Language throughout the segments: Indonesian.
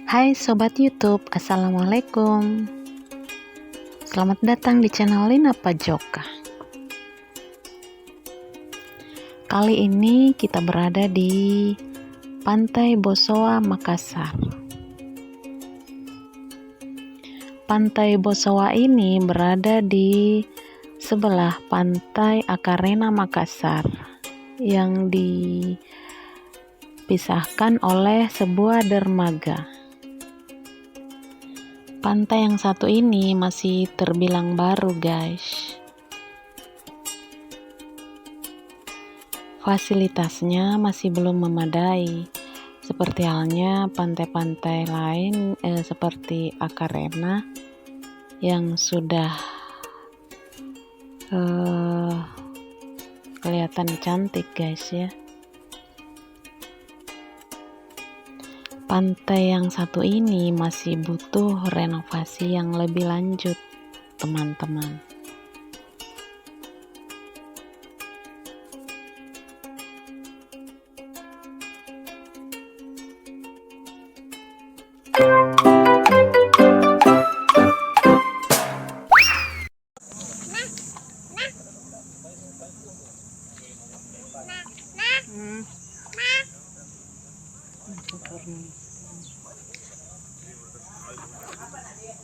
Hai Sobat YouTube, Assalamualaikum. Selamat datang di channel Lina Pajoka. Kali ini kita berada di Pantai Bosowa, Makassar. Pantai Bosowa ini berada di sebelah Pantai Akarena Makassar yang dipisahkan oleh sebuah dermaga. Pantai yang satu ini masih terbilang baru, guys. Fasilitasnya masih belum memadai, seperti halnya pantai-pantai lain seperti Akarena yang sudah kelihatan cantik, guys ya. Pantai yang satu ini masih butuh renovasi yang lebih lanjut, teman-teman.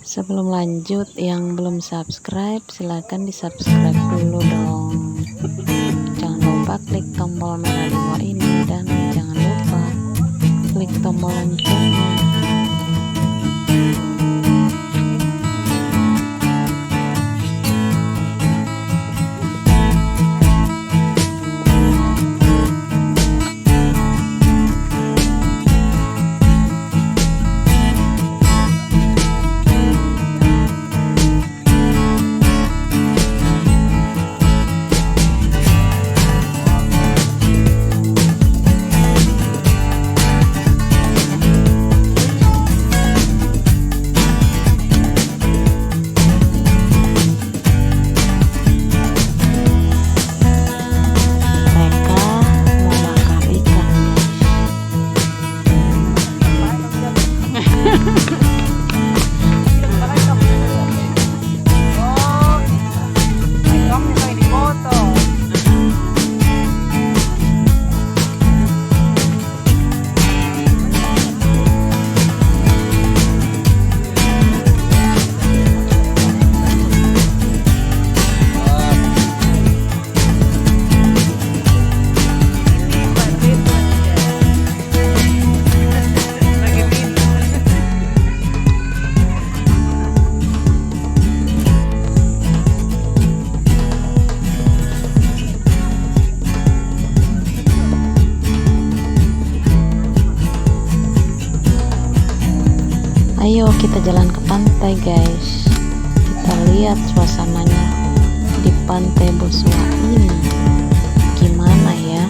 Sebelum lanjut, yang belum subscribe silahkan di subscribe dulu dong. Jangan lupa klik tombol merah di bawah ini dan jangan lupa klik tombol loncengnya. Ayo kita jalan ke pantai, guys. Kita lihat suasananya di Pantai Bosowa ini gimana ya.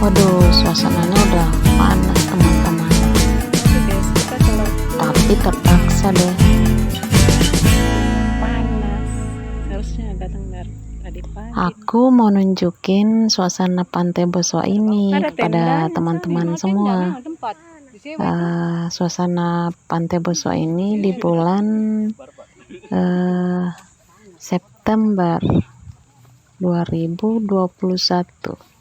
Waduh, suasananya udah panas, teman-teman. Tapi terpaksa deh. Panas. Harusnya datang dari tadi pagi. Aku mau nunjukin suasana Pantai Bosowa ini kepada teman-teman semua. Suasana Pantai Bosowa ini di bulan September 2021.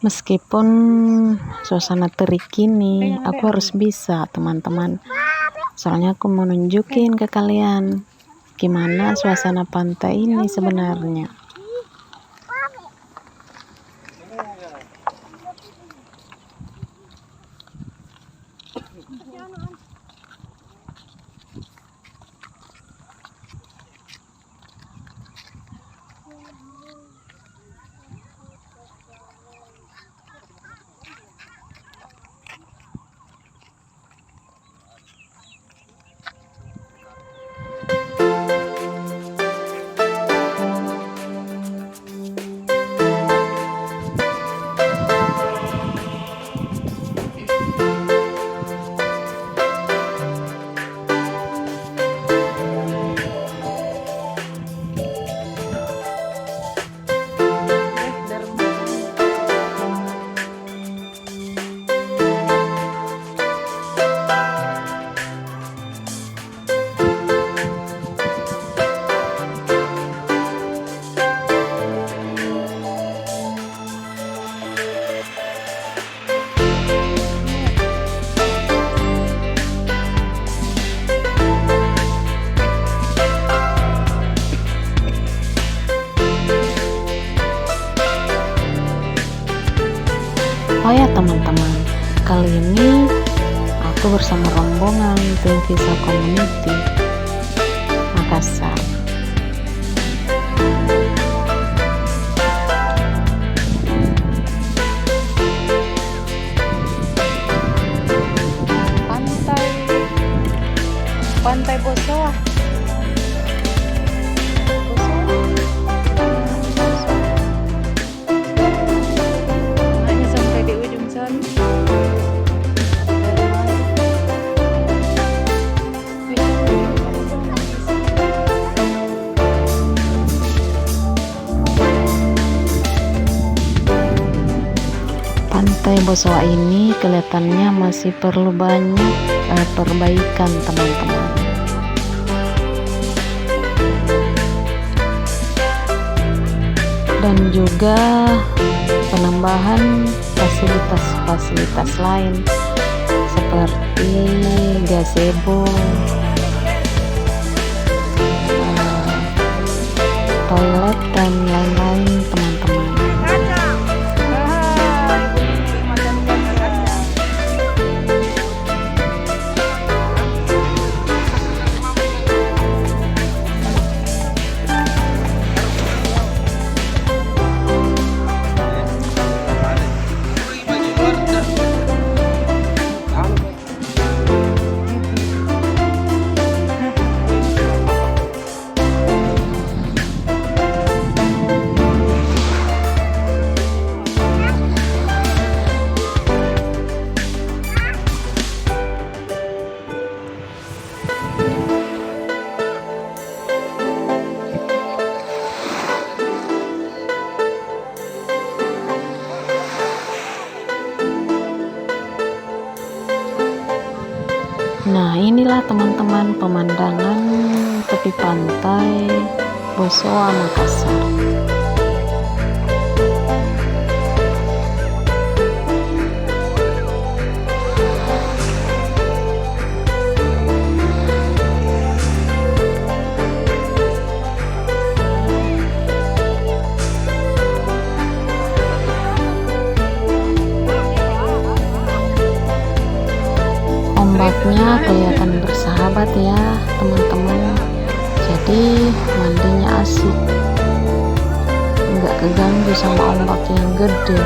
Meskipun suasana terik ini, aku harus bisa, teman-teman, Soalnya aku mau nunjukin ke kalian gimana suasana pantai ini sebenarnya. Oh ya teman-teman, kali ini aku bersama rombongan tim Visa Community Makassar. Pantai Bosowa. Pantai Bosowa ini kelihatannya masih perlu banyak perbaikan teman-teman. Dan juga penambahan fasilitas-fasilitas lain seperti gazebo, toilet dan lain-lain teman-teman. Nah, inilah teman-teman pemandangan tepi pantai Bosowa Makassar. Ombaknya kelihatan bersahabat ya teman-teman, jadi mandinya asik, nggak keganggu sama ombak yang gede.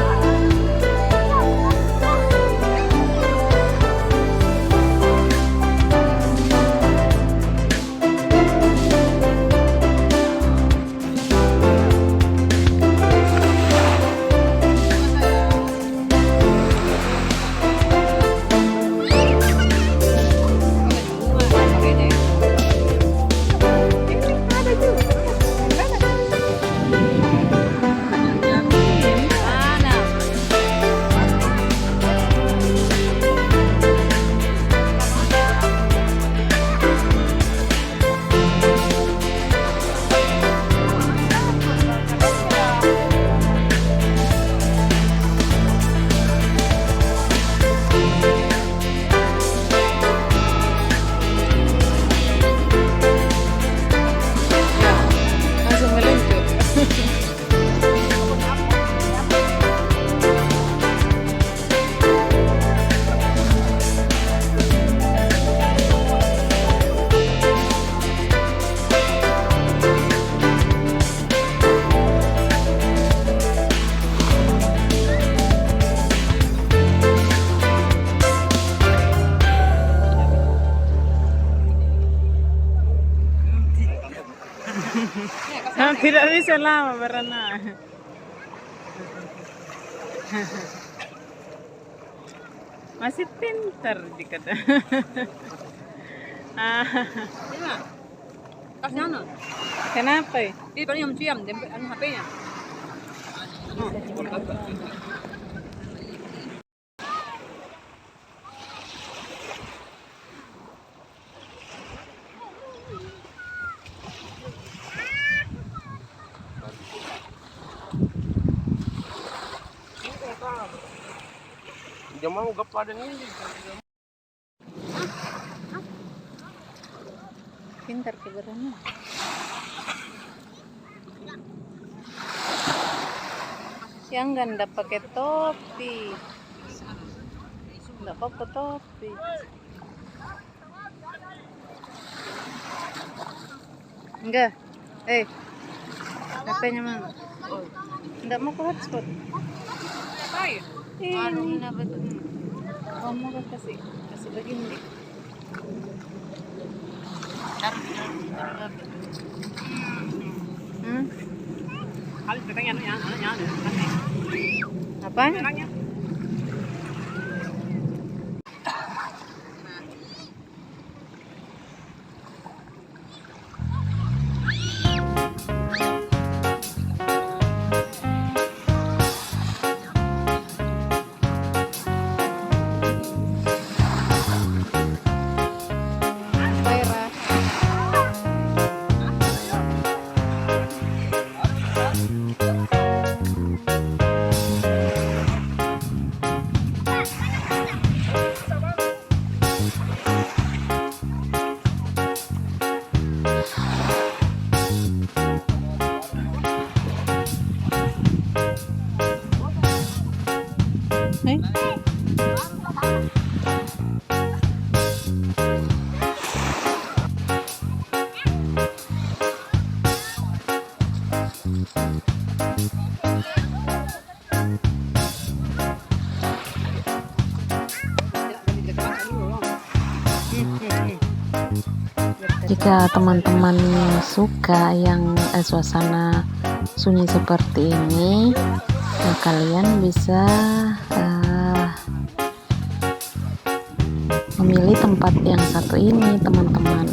Tidak bisa lama berenang. Masih pintar jika Kenapa ya? Ini paling yang ciam, HP-nya. Dia mau gapa dan ini. Pintar ke berenang. Yang ganda pakai topi. Enggak apa-apa topi. Enggak. HP-nya mana? Enggak mau ke hotspot. Ini apa tuh? Kamu kasih begini. Kali pengen Apa? Jika teman-teman suka yang suasana sunyi seperti ini, kalian bisa memilih tempat yang satu ini, teman-teman,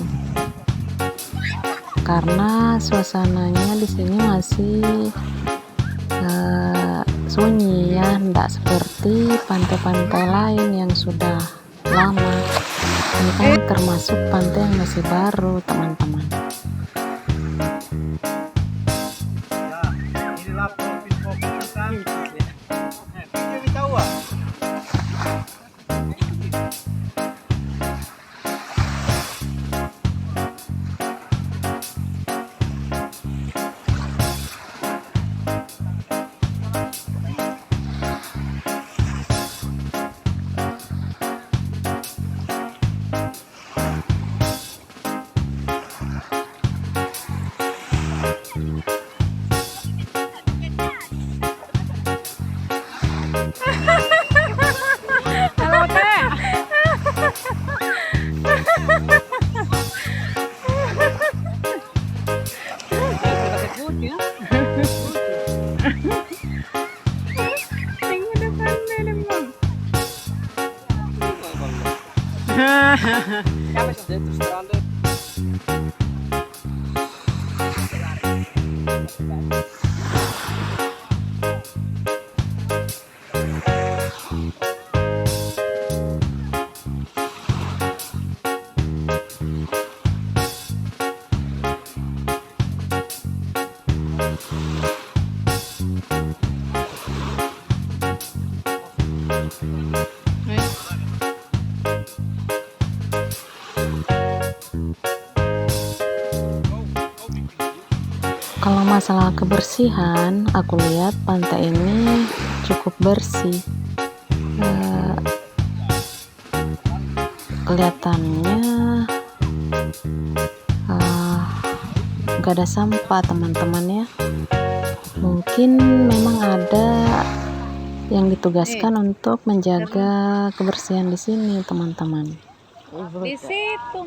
karena suasananya di sini masih sunyi ya, tidak seperti pantai-pantai lain yang sudah lama. Ini kan termasuk pantai yang masih baru, teman-teman. Kalau masalah kebersihan, aku lihat pantai ini cukup bersih. Kelihatannya gak ada sampah, teman-teman ya. Mungkin memang ada yang ditugaskan untuk menjaga kebersihan di sini, teman-teman. Di situ.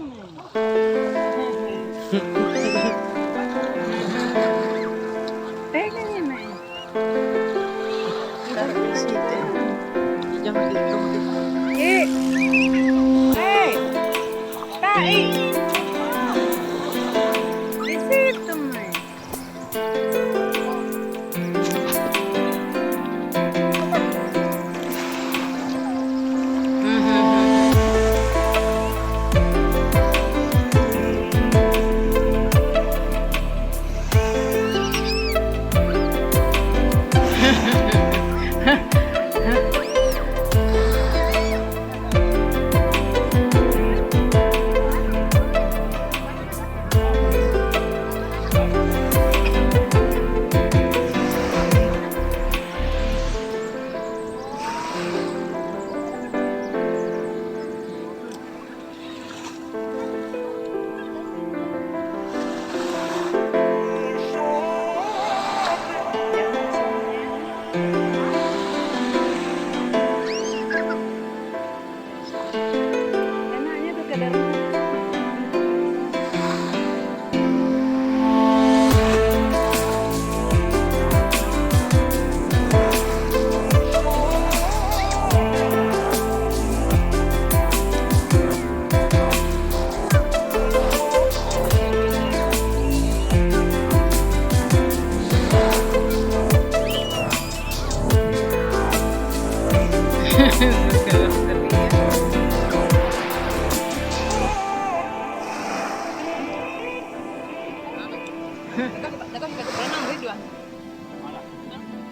Dekat sudah berenang Ridwan.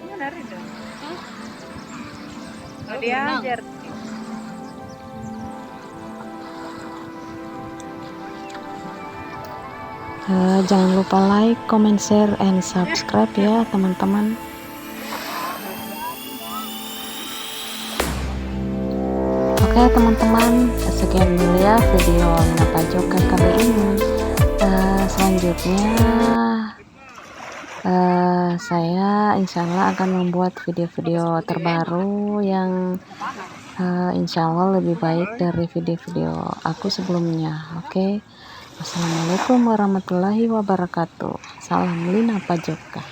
Mana Ridho? Hah? Oh, dia berenang. ajar. Jangan lupa like, comment, share, and subscribe ya teman-teman. Oke teman-teman, sekian dulu ya video Napa Joka kali ini. Selanjutnya saya insya Allah akan membuat video-video terbaru yang insya Allah lebih baik dari video-video aku sebelumnya. Oke, wassalamualaikum warahmatullahi wabarakatuh. Salam Napa Joka.